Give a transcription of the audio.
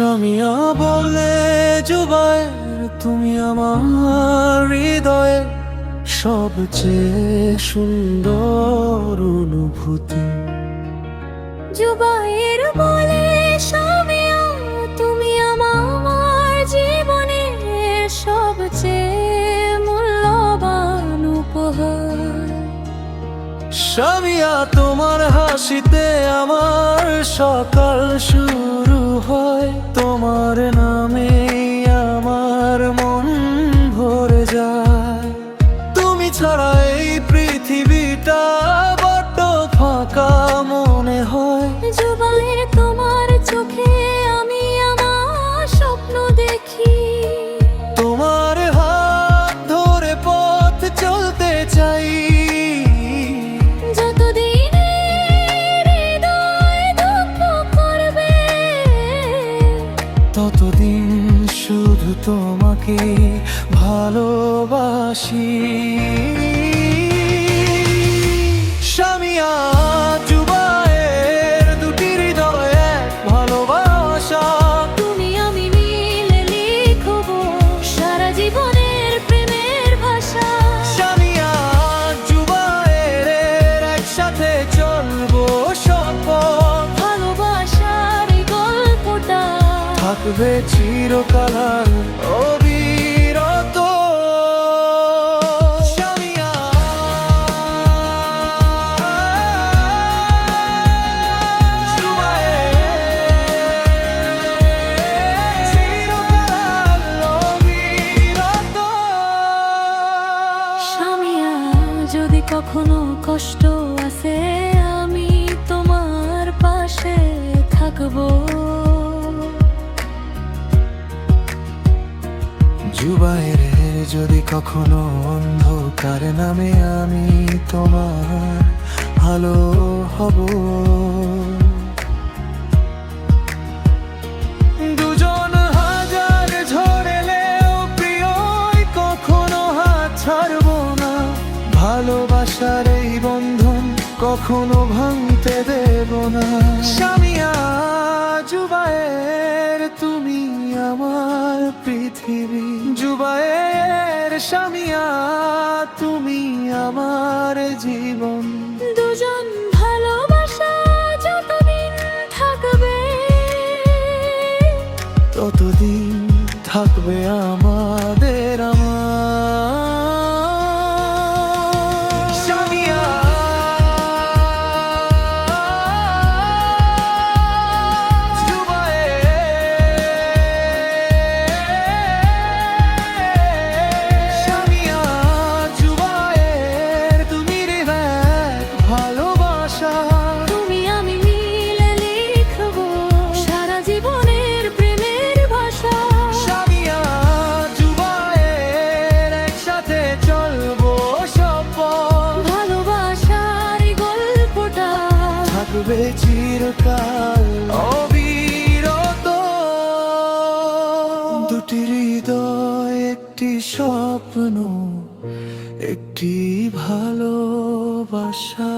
সামিয়া বলে জুবায়ের, তুমি আমার হৃদয়ে সবচেয়ে সুন্দর অনুভূতি। জুবায়ের বলে সামিয়া, তুমি আমার জীবনের সবচেয়ে মূল্যবান উপহার। সামিয়া তোমার হাসিতে আমার সকাল শুরু হয়, তোমার নামে আমার মন ভরে যায়। তুমি ছাড়া এই পৃথিবীটা বড্ড ফাঁকা মনে হয়। জুবায়ের তোমার চোখে আমি আমার স্বপ্ন দেখি, তোমার হাত ধরে পথ চলতে চাই। যতদিন হৃদয় দুঃখ করবে, ততদিন শুধু তোমাকে ভালোবাসি। সামিয়া জুবায়ের, দুটি হৃদয় এক ভালোবাসা। তুমি আমি মিলে লিখব সারা জীবনের প্রেমের ভাষা। সামিয়া জুবায়ের, একসাথে চলবো সপথ। ভালোবাসার এই গল্পটা থাকবে চিরকাল অবিরত। সামিয়া জুবায়ের, চিরকাল অবিরত। সামিয়া, যদি কখনো কষ্ট আসে আমি তোমার পাশে থাকবো। জুবায়ের, যদি কখনো অন্ধকার নামে আমি তোমার ভালো হব। দুজন হাজার ঝড় এলেও প্রিয় কখনো হাত ছাড়বো না। ভালোবাসার এই বন্ধন কখনো ভাঙতে দেব না। সামিয়া জুবায়ের, তুমি আমার পৃথিবী। জুবায়ের, সামিয়া তুমি আমার জীবন। দুজন ভালোবাসা যতদিন থাকবে, ততদিন থাকবে আমাদের আমার। সামিয়া জুবায়ের, সামিয়া জুবায়ের, তুমি হৃদয় ভালোবাসা। তুমি আমি মিলে লিখব সারা জীবনের প্রেমের ভাষা। সামিয়া জুবায়ের, একসাথে চলবো সপথ। ভালোবাসার এই গল্পটা থাকবে চিরকাল অবিরত। দুটি হৃদয়, একটি স্বপ্ন, একটি ভালোবাসা।